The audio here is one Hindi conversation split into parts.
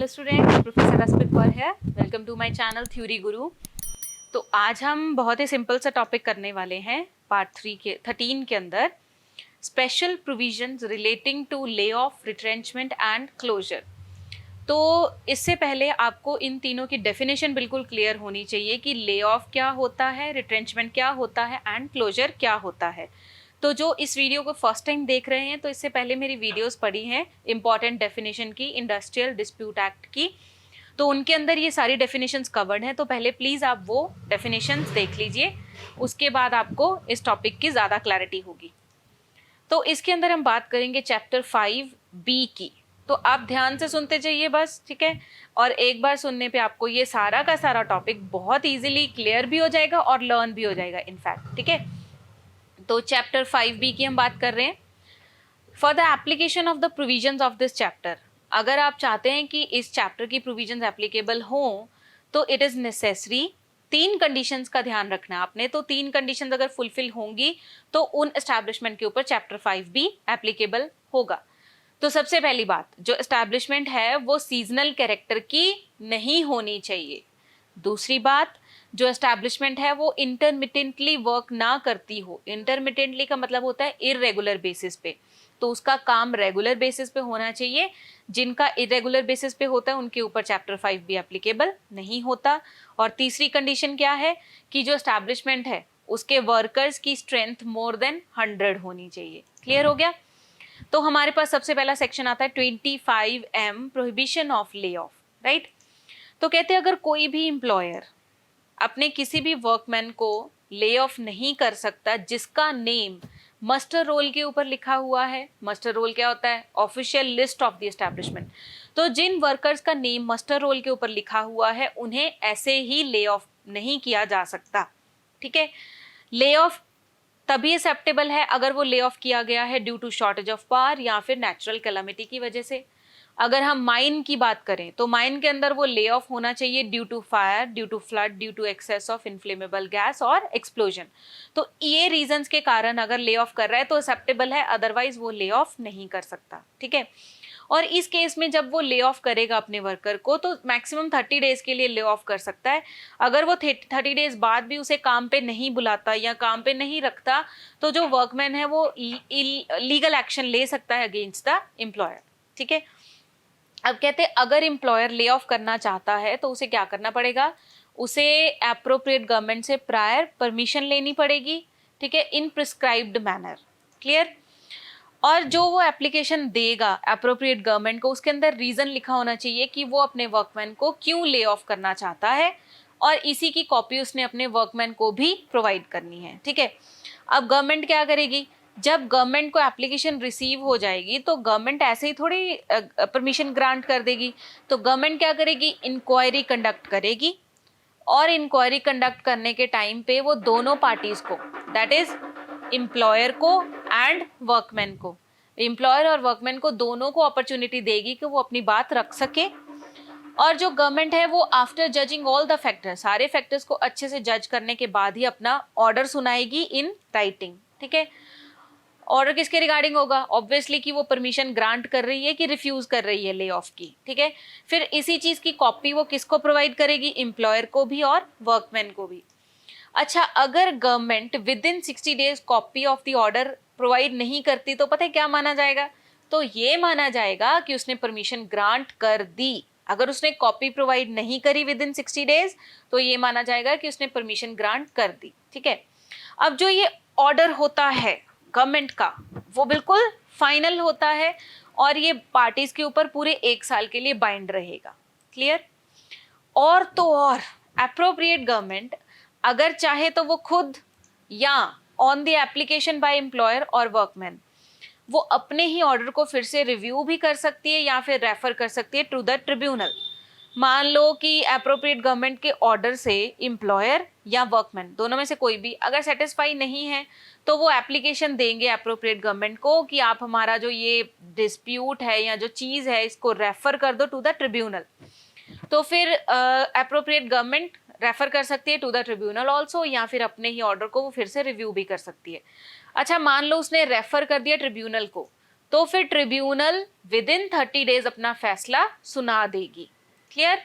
Hello students, professor Asmit Kaur है। Welcome to my channel theory Guru. तो आज हम बहुत ही सिंपल सा टॉपिक करने वाले हैं पार्ट 3 के 13 के अंदर, special provisions relating to lay off, retrenchment and closure. तो इससे पहले आपको इन तीनों की डेफिनेशन बिल्कुल क्लियर होनी चाहिए कि ले ऑफ क्या होता है, रिट्रेंचमेंट क्या होता है एंड क्लोजर क्या होता है। तो जो इस वीडियो को फर्स्ट टाइम देख रहे हैं तो इससे पहले मेरी वीडियोस पढ़ी हैं इंपॉर्टेंट डेफिनेशन की, इंडस्ट्रियल डिस्प्यूट एक्ट की, तो उनके अंदर ये सारी डेफिनेशंस कवर्ड हैं। तो पहले प्लीज़ आप वो डेफिनेशंस देख लीजिए, उसके बाद आपको इस टॉपिक की ज़्यादा क्लैरिटी होगी। तो इसके अंदर हम बात करेंगे चैप्टर 5B की, तो आप ध्यान से सुनते जाइए बस, ठीक है। और एक बार सुनने पे आपको ये सारा का सारा टॉपिक बहुत इजीली क्लियर भी हो जाएगा और लर्न भी हो जाएगा इनफैक्ट, ठीक है। तो चैप्टर 5B की हम बात कर रहे हैं। For the application of the provisions of this chapter, अगर आप चाहते हैं कि इस चैप्टर की प्रोविजंस एप्लीकेबल हों तो इट इज़ नेसेसरी, 3 कंडीशंस का ध्यान रखना है आपने। तो 3 कंडीशंस अगर फुलफिल होंगी तो उन एस्टैब्लिशमेंट के ऊपर चैप्टर 5B एप्लीकेबल होगा। तो सबसे पहली बात, जो एस्टैब्लिशमेंट है वो सीजनल कैरेक्टर की नहीं होनी चाहिए। दूसरी बात, जो एस्टैब्लिशमेंट है वो इंटरमिटेंटली वर्क ना करती हो। इंटरमिटेंटली का मतलब होता है इररेगुलर बेसिस पे, तो उसका काम रेगुलर बेसिस पे होना चाहिए। जिनका इरेगुलर बेसिस पे होता है उनके ऊपर चैप्टर 5B एप्लीकेबल नहीं होता। और तीसरी कंडीशन क्या है कि जो एस्टैब्लिशमेंट है उसके वर्कर्स की स्ट्रेंथ मोर देन 100 होनी चाहिए। क्लियर हो गया। तो हमारे पास सबसे पहला सेक्शन आता है 25M, prohibition of lay off, right. तो कहते हैं अगर कोई भी एम्प्लॉयर अपने किसी भी वर्कमैन को ले ऑफ नहीं कर सकता जिसका नेम मस्टर रोल के ऊपर लिखा हुआ है। मस्टर रोल क्या होता है? Official list of the establishment. तो जिन वर्कर्स का नेम मस्टर रोल के ऊपर लिखा हुआ है उन्हें ऐसे ही ले ऑफ नहीं किया जा सकता, ठीक है। ले ऑफ तभी एक्सेप्टेबल है अगर वो ले ऑफ किया गया है due to shortage of power या फिर नेचुरल कैलामिटी की वजह से। अगर हम माइन की बात करें तो माइन के अंदर वो ले ऑफ होना चाहिए due to fire, due to flood, due to excess of inflammable gas और एक्सप्लोजन। तो ये रीजंस के कारण अगर ले ऑफ कर रहा है तो एक्सेप्टेबल है, अदरवाइज वो ले ऑफ नहीं कर सकता, ठीक है। और इस केस में जब वो ले ऑफ करेगा अपने वर्कर को तो मैक्सिमम 30 डेज के लिए ले ऑफ कर सकता है। अगर वो 30 डेज बाद भी उसे काम पे नहीं बुलाता या काम पे नहीं रखता तो जो वर्कमैन है वो लीगल एक्शन ले सकता है अगेंस्ट द एम्प्लॉयर, ठीक है। अब कहते हैं अगर एम्प्लॉयर ले ऑफ करना चाहता है तो उसे क्या करना पड़ेगा? उसे एप्रोप्रिएट गवर्नमेंट से प्रायर परमिशन लेनी पड़ेगी, ठीक है, इन प्रिस्क्राइब्ड मैनर। क्लियर। और जो वो एप्लीकेशन देगा एप्रोप्रिएट गवर्नमेंट को, उसके अंदर रीजन लिखा होना चाहिए कि वो अपने वर्कमैन को क्यों ले ऑफ करना चाहता है, और इसी की कॉपी उसने अपने वर्कमैन को भी प्रोवाइड करनी है, ठीक है। अब गवर्नमेंट क्या करेगी? जब गवर्नमेंट को एप्लीकेशन रिसीव हो जाएगी तो गवर्नमेंट ऐसे ही थोड़ी परमिशन ग्रांट कर देगी। तो गवर्नमेंट क्या करेगी? इंक्वायरी कंडक्ट करेगी, और इंक्वायरी कंडक्ट करने के टाइम पे वो दोनों पार्टीज को, दैट इज एम्प्लॉयर को एंड वर्कमैन को, एम्प्लॉयर और वर्कमैन को दोनों को अपॉर्चुनिटी देगी कि वो अपनी बात रख सके। और जो गवर्नमेंट है वो after judging all the factors, सारे फैक्टर्स को अच्छे से जज करने के बाद ही अपना ऑर्डर सुनाएगी इन राइटिंग, ठीक है। ऑर्डर किसके रिगार्डिंग होगा? ऑब्वियसली कि वो परमिशन ग्रांट कर रही है कि रिफ्यूज कर रही है ले ऑफ की, ठीक है। फिर इसी चीज की कॉपी वो किसको प्रोवाइड करेगी? एम्प्लॉयर को भी और वर्कमैन को भी। अच्छा, अगर government with in 60 days copy of the order provide नहीं करती तो पता है क्या माना जाएगा? तो ये माना जाएगा कि उसने परमिशन ग्रांट कर दी। अगर उसने कॉपी प्रोवाइड नहीं करी विद इन 60 डेज तो ये माना जाएगा कि उसने परमिशन ग्रांट कर दी, ठीक है। अब जो ये ऑर्डर होता है गवर्नमेंट का वो बिल्कुल फाइनल होता है और ये पार्टीज के ऊपर पूरे 1 साल के लिए बाइंड रहेगा। क्लियर। और तो और एप्रोप्रिएट गवर्नमेंट अगर चाहे तो वो खुद या on the application by employer और वर्कमैन वो अपने ही ऑर्डर को फिर से रिव्यू भी कर सकती है या फिर रेफर कर सकती है टू द ट्रिब्यूनल। मान लो कि एप्रोप्रिएट गवर्नमेंट के ऑर्डर से एम्प्लॉयर या वर्कमैन दोनों में से कोई भी अगर सेटिस्फाई नहीं है तो वो एप्लीकेशन देंगे एप्रोप्रिएट गवर्नमेंट को कि आप हमारा जो ये डिस्प्यूट है या जो चीज़ है इसको रेफर कर दो टू द ट्रिब्यूनल। तो फिर एप्रोप्रिएट गवर्नमेंट रेफर कर सकती है टू द ट्रिब्यूनल ऑल्सो, या फिर अपने ही ऑर्डर को वो फिर से रिव्यू भी कर सकती है। अच्छा, मान लो उसने रेफर कर दिया ट्रिब्यूनल को, तो फिर ट्रिब्यूनल विद इन 30 डेज अपना फैसला सुना देगी। क्लियर?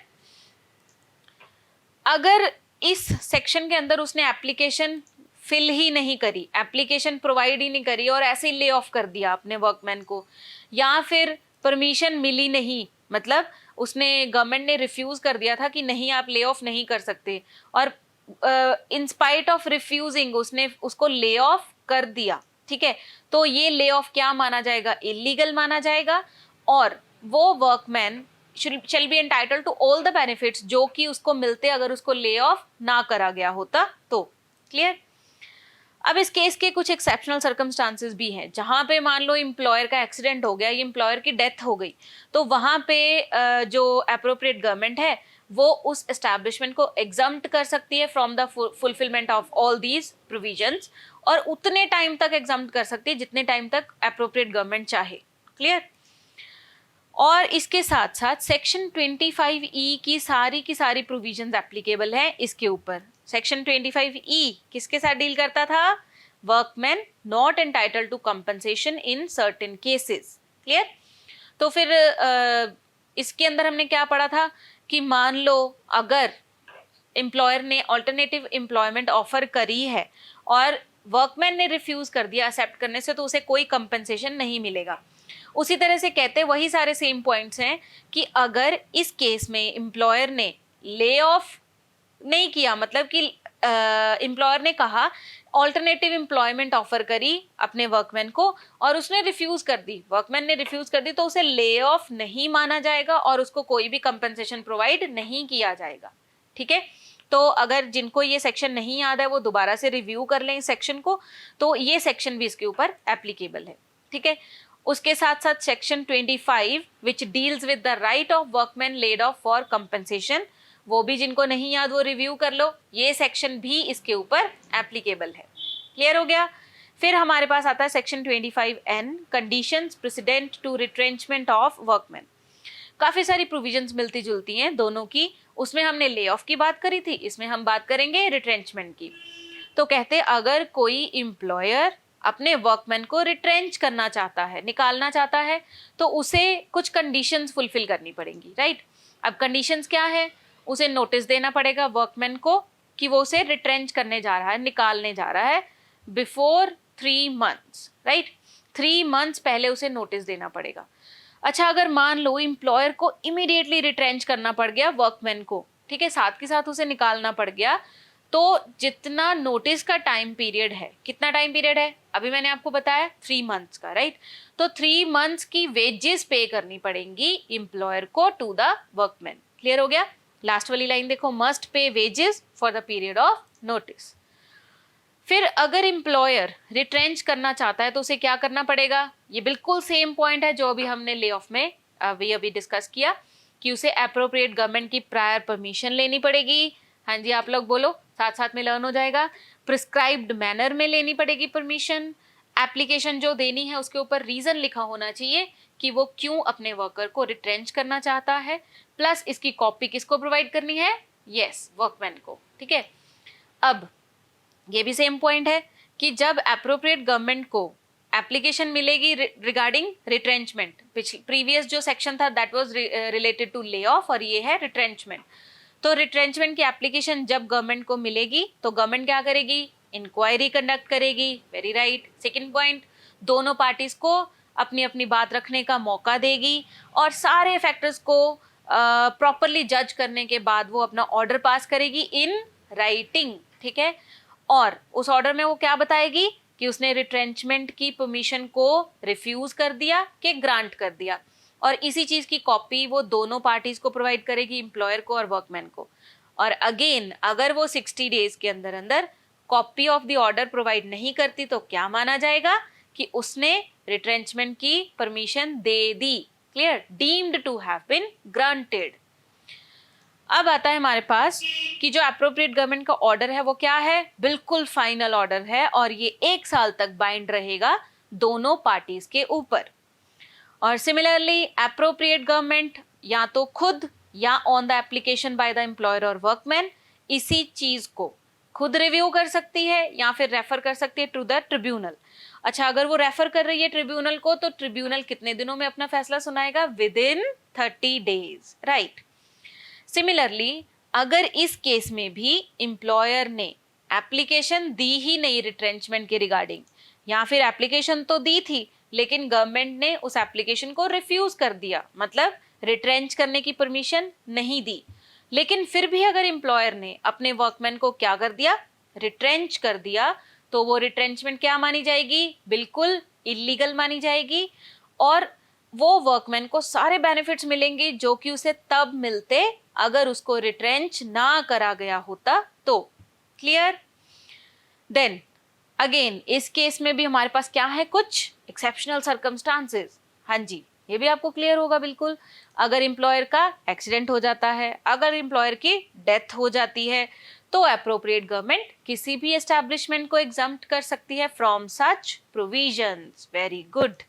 अगर इस सेक्शन के अंदर उसने एप्लीकेशन फिल ही नहीं करी, एप्लीकेशन प्रोवाइड ही नहीं करी और ऐसे ही ले ऑफ कर दिया अपने वर्कमैन को, या फिर परमिशन मिली नहीं, मतलब उसने गवर्नमेंट ने रिफ्यूज कर दिया था कि नहीं आप ले ऑफ नहीं कर सकते, और इन स्पाइट ऑफ रिफ्यूजिंग उसने उसको ले ऑफ कर दिया, ठीक है, तो ये ले ऑफ क्या माना जाएगा? इलीगल माना जाएगा, और वो workman shall be entitled to all the benefits जो कि उसको मिलते अगर उसको ले ऑफ ना करा गया होता तो। क्लियर? अब इस केस के कुछ एक्सेप्शनल सर्कमस्टांसेस भी हैं, जहां पे मान लो एम्प्लॉयर का एक्सीडेंट हो गया, ये एम्प्लॉयर की डेथ हो गई, तो वहां पे जो एप्रोप्रिएट गवर्नमेंट है वो उस एस्टैब्लिशमेंट को एग्जम्प्ट कर सकती है from the fulfilment of all these provisions, और उतने टाइम तक एग्जम्प्ट कर सकती है जितने टाइम तक एप्रोप्रिएट गवर्नमेंट चाहे। क्लियर? और इसके साथ साथ सेक्शन 25E की सारी प्रोविजंस एप्लीकेबल हैं इसके ऊपर। सेक्शन 25E किसके साथ डील करता था? Workman not entitled to compensation in certain cases. Clear? तो फिर इसके अंदर हमने क्या पढ़ा था कि मान लो अगर एम्प्लॉयर ने ऑल्टरनेटिव एम्प्लॉयमेंट ऑफर करी है और वर्कमैन ने रिफ्यूज कर दिया एक्सेप्ट करने से, तो उसे कोई कंपनसेशन नहीं मिलेगा। उसी तरह से कहते हैं वही सारे सेम पॉइंट्स हैं कि अगर इस केस में एम्प्लॉयर ने ले ऑफ नहीं किया, मतलब कि एम्प्लॉयर ने कहा ऑल्टरनेटिव एम्प्लॉयमेंट ऑफर करी अपने वर्कमैन को और उसने रिफ्यूज कर दी, वर्कमैन ने रिफ्यूज कर दी, तो उसे ले ऑफ नहीं माना जाएगा और उसको कोई भी कंपनसेशन प्रोवाइड नहीं किया जाएगा। ठीक है, तो अगर जिनको ये सेक्शन नहीं याद है वो दोबारा से रिव्यू कर लें इस सेक्शन को, तो ये सेक्शन भी इसके ऊपर एप्लीकेबल है। ठीक है, उसके साथ साथ section 25 which deals with the right of workman laid off for compensation, वो भी जिनको नहीं याद वो रिव्यू कर लो, ये सेक्शन भी इसके ऊपर एप्लीकेबल है। क्लियर हो गया? फिर हमारे पास आता है section 25N conditions precedent to retrenchment of workman. काफी सारी प्रोविजंस मिलती जुलती हैं दोनों की, उसमें हमने ले ऑफ की बात करी थी, इसमें हम बात करेंगे रिट्रेंचमेंट की। तो कहते अगर कोई एम्प्लॉयर अपने वर्कमैन को रिट्रेंच करना चाहता है, निकालना चाहता है, तो उसे कुछ कंडीशंस फुलफिल करनी पड़ेंगी। राइट? अब कंडीशंस क्या है? उसे नोटिस देना पड़ेगा वर्कमैन को कि वो उसे रिट्रेंच करने जा रहा है, निकालने जा रहा है, बिफोर 3 months। राइट? 3 months पहले उसे नोटिस देना पड़ेगा। अच्छा, अगर मान लो एम्प्लॉयर को इमीडिएटली रिट्रेंच करना पड़ गया वर्कमैन को, ठीक है, साथ के साथ उसे निकालना पड़ गया, तो जितना नोटिस का टाइम पीरियड है, कितना टाइम पीरियड है अभी मैंने आपको बताया 3 months का। राइट? तो 3 months की वेजेस पे करनी पड़ेंगी एम्प्लॉयर को टू द वर्कमैन। क्लियर हो गया? लास्ट वाली लाइन देखो, must pay wages for the period of notice. फिर अगर एम्प्लॉयर रिट्रेंच करना चाहता है तो उसे क्या करना पड़ेगा? ये बिल्कुल सेम पॉइंट है जो अभी हमने ले ऑफ में अभी डिस्कस किया कि उसे एप्रोप्रिएट गवर्नमेंट की प्रायर परमिशन लेनी पड़ेगी। हाँ जी, आप लोग बोलो, साथ साथ में लर्न हो जाएगा। प्रिस्क्राइब्ड मैनर में लेनी पड़ेगी परमिशन। एप्लीकेशन जो देनी है उसके ऊपर रीजन लिखा होना चाहिए कि वो क्यों अपने वर्कर को रिट्रेंच करना चाहता है, प्लस इसकी कॉपी किसको प्रोवाइड करनी है? यस, वर्कमैन को। ठीक है, अब ये भी सेम पॉइंट है कि जब एप्रोप्रिएट गवर्नमेंट को एप्लीकेशन मिलेगी रिगार्डिंग रिट्रेंचमेंट, प्रीवियस जो सेक्शन था that was related to lay off और ये है रिट्रेंचमेंट, तो रिट्रेंचमेंट की एप्लीकेशन जब गवर्नमेंट को मिलेगी तो गवर्नमेंट क्या करेगी? इंक्वायरी कंडक्ट करेगी। Very right. सेकंड पॉइंट, दोनों पार्टीज को अपनी अपनी बात रखने का मौका देगी और सारे फैक्टर्स को प्रॉपरली जज करने के बाद वो अपना ऑर्डर पास करेगी इन राइटिंग। ठीक है, और उस ऑर्डर में वो क्या बताएगी कि उसने रिट्रेंचमेंट की परमिशन को रिफ्यूज कर दिया कि ग्रांट कर दिया, और इसी चीज की कॉपी वो दोनों पार्टीज को प्रोवाइड करेगी, एम्प्लॉयर को और वर्कमैन को। और अगेन अगर वो 60 डेज के अंदर अंदर copy of the order provide नहीं करती तो क्या माना जाएगा? कि उसने रिट्रेंचमेंट की परमिशन दे दी। Clear? Deemed to have been granted. अब आता है हमारे पास कि जो एप्रोप्रिएट गवर्नमेंट का ऑर्डर है वो क्या है? बिल्कुल फाइनल ऑर्डर है और ये 1 साल तक बाइंड रहेगा दोनों पार्टीज के ऊपर। और सिमिलरली एप्रोप्रिएट गवर्नमेंट या तो खुद या on the application by the employer और वर्कमैन इसी चीज को खुद रिव्यू कर सकती है या फिर रेफर कर सकती है टू द ट्रिब्यूनल। अच्छा, अगर वो रेफर कर रही है ट्रिब्यूनल को तो ट्रिब्यूनल कितने दिनों में अपना फैसला सुनाएगा? With in 30 days, right. Similarly अगर इस केस में भी एम्प्लॉयर ने एप्लीकेशन दी ही नहीं रिट्रेंचमेंट के रिगार्डिंग, या फिर एप्लीकेशन तो दी थी लेकिन गवर्नमेंट ने उस एप्लीकेशन को रिफ्यूज कर दिया, मतलब रिट्रेंच करने की परमिशन नहीं दी, लेकिन फिर भी अगर एम्प्लॉयर ने अपने वर्कमैन को क्या कर दिया? रिट्रेंच कर दिया, तो वो रिट्रेंचमेंट क्या मानी जाएगी? बिल्कुल इलीगल मानी जाएगी, और वो वर्कमैन को सारे बेनिफिट्स मिलेंगे जो कि उसे तब मिलते अगर उसको रिट्रेंच ना करा गया होता तो। क्लियर? देन अगेन इस केस में भी हमारे पास क्या है? कुछ एक्सेप्शनल सर्कमस्टांसेस। हाँ जी, ये भी आपको क्लियर होगा बिल्कुल। अगर एम्प्लॉयर का एक्सीडेंट हो जाता है, अगर एम्प्लॉयर की डेथ हो जाती है, तो अप्रोप्रिएट गवर्नमेंट किसी भी एस्टैब्लिशमेंट को एग्जम्प्ट कर सकती है from such provisions. Very good.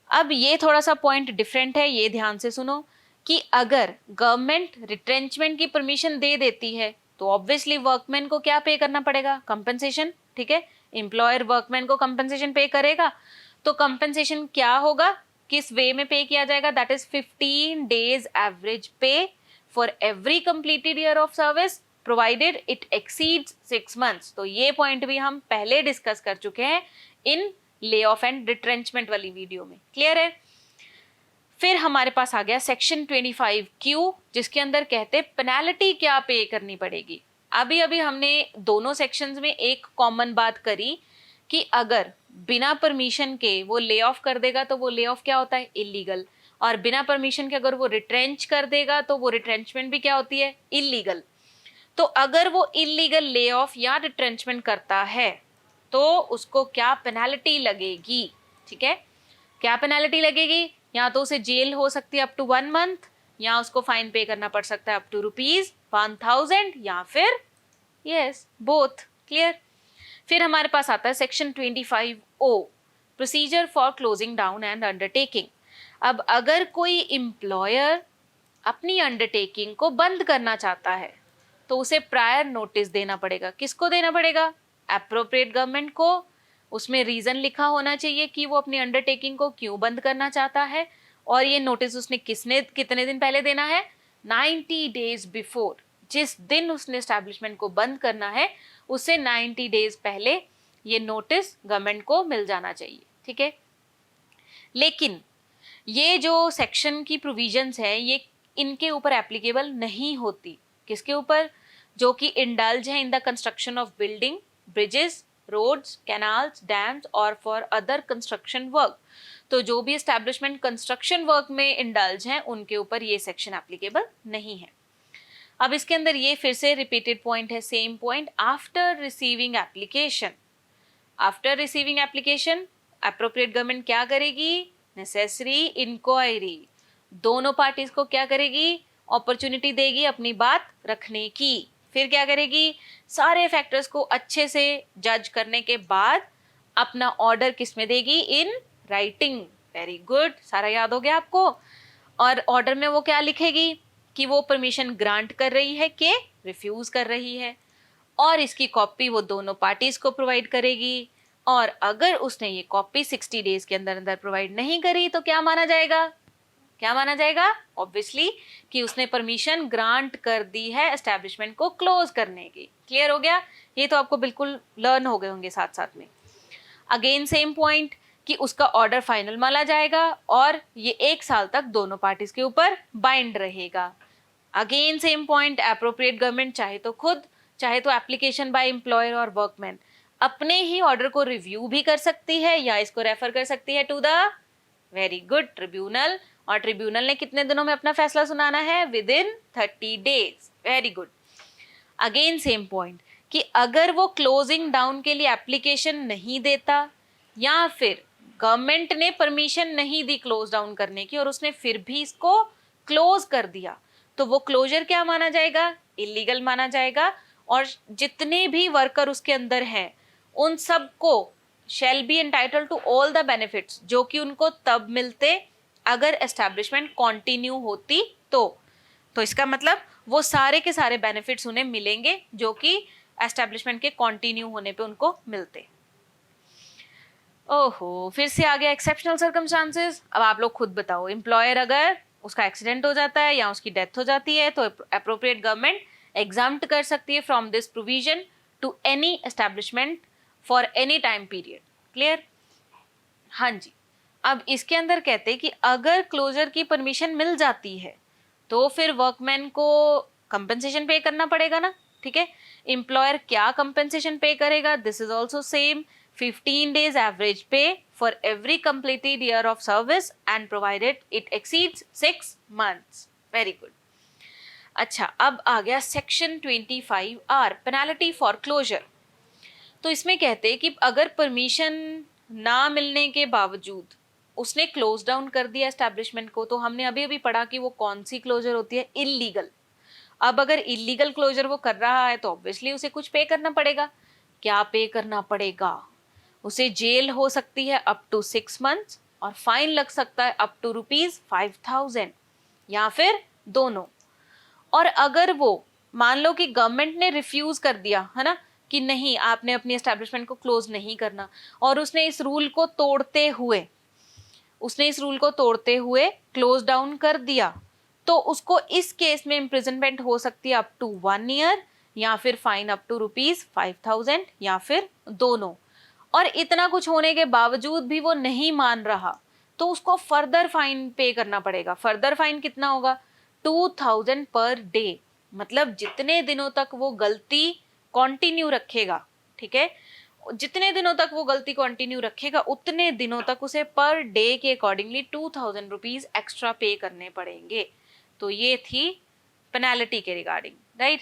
अब ये थोड़ा सा पॉइंट डिफरेंट है, ये ध्यान से सुनो कि अगर गवर्नमेंट रिट्रेंचमेंट की परमिशन दे देती है तो ऑब्वियसली वर्कमैन को क्या पे करना पड़ेगा? कंपनसेशन। ठीक है, एम्प्लॉयर वर्कमैन को कंपनसेशन पे करेगा, तो कंपनसेशन क्या होगा, किस वे में पे किया जाएगा? That is 15 days average pay for every completed year of service provided it exceeds 6 months. तो ये पॉइंट भी हम पहले डिस्कस कर चुके हैं इन ले ऑफ एंड रिट्रेंचमेंट वाली वीडियो में। क्लियर है? फिर हमारे पास आ गया सेक्शन 25Q, जिसके अंदर कहते पेनल्टी क्या पे करनी पड़ेगी। अभी अभी हमने दोनों सेक्शंस में एक कॉमन बात करी कि अगर बिना परमिशन के वो ले ऑफ कर देगा तो वो ले ऑफ क्या होता है? इलीगल। और बिना परमिशन के अगर वो रिट्रेंच कर देगा तो वो रिट्रेंचमेंट भी क्या होती है? इलीगल। तो अगर वो इलीगल ले ऑफ या रिट्रेंचमेंट करता है तो उसको क्या पेनल्टी लगेगी? ठीक है, क्या पेनल्टी लगेगी? या तो उसे जेल हो सकती है अप टू 1 मंथ, या उसको फाइन पे करना पड़ सकता है अप टू ₹1000, या फिर यस बोथ। क्लियर? फिर हमारे पास आता है section 25O, procedure for closing down and undertaking. अब अगर कोई एम्प्लॉयर अपनी अंडरटेकिंग को बंद करना चाहता है तो उसे प्रायर नोटिस देना पड़ेगा। किसको देना पड़ेगा? एप्रोप्रिएट गवर्नमेंट को। उसमें रीजन लिखा होना चाहिए कि वो अपनी अंडरटेकिंग को क्यों बंद करना चाहता है, और ये नोटिस उसने कितने दिन पहले देना है? 90 डेज बिफोर। जिस दिन उसने एस्टैब्लिशमेंट को बंद करना है उससे 90 डेज पहले ये नोटिस गवर्नमेंट को मिल जाना चाहिए। ठीक है, लेकिन ये जो सेक्शन की प्रोविजंस है ये इनके ऊपर एप्लीकेबल नहीं होती। किसके ऊपर? जो कि इंडल्ज है in the construction of building, bridges, roads, canals, dams और फॉर अदर कंस्ट्रक्शन वर्क। तो जो भी एस्टैब्लिशमेंट कंस्ट्रक्शन वर्क में इंडल्ज हैं उनके ऊपर ये सेक्शन एप्लीकेबल नहीं है। अब इसके अंदर ये फिर से रिपीटेड पॉइंट है, same point. After receiving application, after receiving application appropriate government क्या करेगी? Necessary inquiry. दोनों पार्टीज को क्या करेगी? अपॉर्चुनिटी देगी अपनी बात रखने की। फिर क्या करेगी? सारे फैक्टर्स को अच्छे से जज करने के बाद अपना ऑर्डर किस में देगी? In writing. वेरी गुड, सारा याद हो गया आपको। और ऑर्डर में वो क्या लिखेगी कि वो परमिशन ग्रांट कर रही है कि रिफ्यूज कर रही है, और इसकी कॉपी वो दोनों पार्टीज को प्रोवाइड करेगी। और अगर उसने ये कॉपी 60 डेज के अंदर अंदर प्रोवाइड नहीं करी तो क्या माना जाएगा? क्या माना जाएगा? ऑब्वियसली कि उसने परमिशन ग्रांट कर दी है एस्टैब्लिशमेंट को क्लोज करने की। क्लियर हो गया? ये तो आपको बिल्कुल लर्न हो गए होंगे साथ साथ में। अगेन सेम पॉइंट कि उसका ऑर्डर फाइनल माना जाएगा और ये 1 साल तक दोनों पार्टीज के ऊपर बाइंड रहेगा। Again same point, appropriate government चाहे तो खुद, चाहे तो एप्लीकेशन बाय एम्प्लॉयर और वर्कमैन अपने ही ऑर्डर को रिव्यू भी कर सकती है या इसको रेफर कर सकती है to the very good tribunal, और ट्रिब्यूनल ने कितने दिनों में अपना फैसला सुनाना है? Within 30 days. Very good. Again same point कि अगर वो क्लोजिंग डाउन के लिए एप्लीकेशन नहीं देता या फिर गवर्नमेंट ने परमिशन नहीं दी क्लोज डाउन करने की और उसने फिर भी इसको क्लोज कर दिया, तो वो क्लोजर क्या माना जाएगा? इलीगल माना जाएगा। और जितने भी वर्कर उसके अंदर हैं उन सबको shall be entitle to all the benefits जो कि उनको तब मिलते अगर एस्टैब्लिशमेंट कंटिन्यू होती तो इसका मतलब वो सारे के सारे बेनिफिट्स उन्हें मिलेंगे जो कि एस्टैब्लिशमेंट के कंटिन्यू होने पे उनको मिलते। ओहो, फिर से आ गया एक्सेप्शनल सर्कमस्टांसेस। अब आप लोग खुद बताओ, एम्प्लॉयर अगर उसका एक्सीडेंट हो जाता है या उसकी डेथ हो जाती है तो अप्रोप्रिएट गवर्नमेंट एग्जाम्प्ट कर सकती है from this provision to any establishment for any time period. Clear? हाँ जी। अब इसके अंदर कहते हैं कि अगर क्लोजर की परमिशन मिल जाती है तो फिर वर्कमैन को कंपनसेशन पे करना पड़ेगा ना। ठीक है, एम्प्लॉयर क्या कंपनसेशन पे करेगा? This is also same, 15 days average pay for every completed year of service and provided it exceeds 6 months। Very good. अच्छा, अब आ गया section 25R, penalty for closure. तो इसमें कहते हैं कि अगर परमिशन ना मिलने के बावजूद उसने क्लोज डाउन कर दिया एस्टैब्लिशमेंट को, तो हमने अभी अभी पढ़ा कि वो कौन सी क्लोजर होती है? इलीगल। अब अगर इलीगल क्लोजर वो कर रहा है तो ऑब्वियसली उसे कुछ पे करना पड़ेगा। क्या पे करना पड़ेगा? उसे जेल हो सकती है अप टू 6 months और फाइन लग सकता है अप टू ₹5,000 या फिर दोनों। और अगर वो मान लो कि गवर्नमेंट ने रिफ्यूज कर दिया है ना कि नहीं, आपने अपनी एस्टैब्लिशमेंट को क्लोज नहीं करना, और उसने इस रूल को तोड़ते हुए क्लोज डाउन कर दिया, तो उसको इस केस में इम्प्रिजनमेंट हो सकती है अप टू 1 year या फिर फाइन अप टू ₹5,000 या फिर दोनों। और इतना कुछ होने के बावजूद भी वो नहीं मान रहा तो उसको फर्दर फाइन पे करना पड़ेगा। फर्दर फाइन कितना होगा? 2,000 पर डे। मतलब जितने दिनों तक वो गलती कंटिन्यू रखेगा, ठीक है, जितने दिनों तक वो गलती कंटिन्यू रखेगा उतने दिनों तक उसे पर डे के अकॉर्डिंगली 2,000 रुपीज एक्स्ट्रा पे करने पड़ेंगे। तो ये थी पेनाल्टी के regarding, right.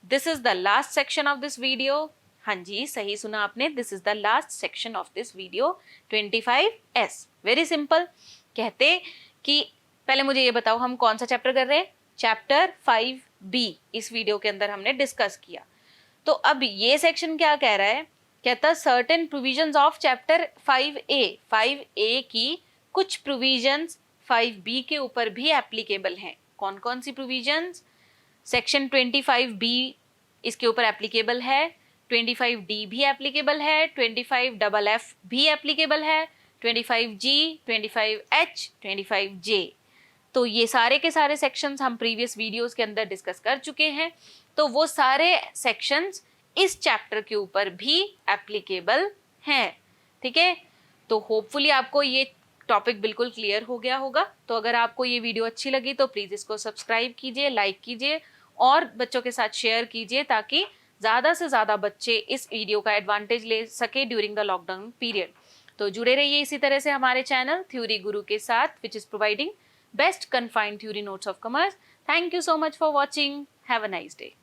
This is the last section of this video. हाँ जी, सही सुना आपने, this is the last section of this video 25S। Very simple. कहते कि पहले मुझे ये बताओ हम कौन सा चैप्टर कर रहे हैं? चैप्टर 5B इस वीडियो के अंदर हमने डिस्कस किया। तो अब ये सेक्शन क्या कह रहा है? कहता certain provisions of chapter 5A की कुछ प्रोविजंस 5B के ऊपर भी एप्लीकेबल हैं। कौन कौन सी प्रोविजंस? सेक्शन 25B इसके ऊपर एप्लीकेबल है, 25D भी एप्लीकेबल है, 25FF भी एप्लीकेबल है, 25G, 25H, 25J। तो ये सारे के सारे सेक्शंस हम प्रीवियस वीडियोस के अंदर डिस्कस कर चुके हैं। तो वो सारे सेक्शंस इस चैप्टर के ऊपर भी एप्लीकेबल हैं। ठीक है, तो होपफुली आपको ये टॉपिक बिल्कुल क्लियर हो गया होगा। तो अगर आपको ये वीडियो अच्छी लगी तो प्लीज़ इसको सब्सक्राइब कीजिए, लाइक कीजिए और बच्चों के साथ शेयर कीजिए ताकि ज़्यादा से ज़्यादा बच्चे इस वीडियो का एडवांटेज ले सके ड्यूरिंग द लॉकडाउन पीरियड। तो जुड़े रहिए इसी तरह से हमारे चैनल थ्योरी गुरु के साथ, which is providing best confined theory notes of commerce. Thank you so much for watching. Have a nice day.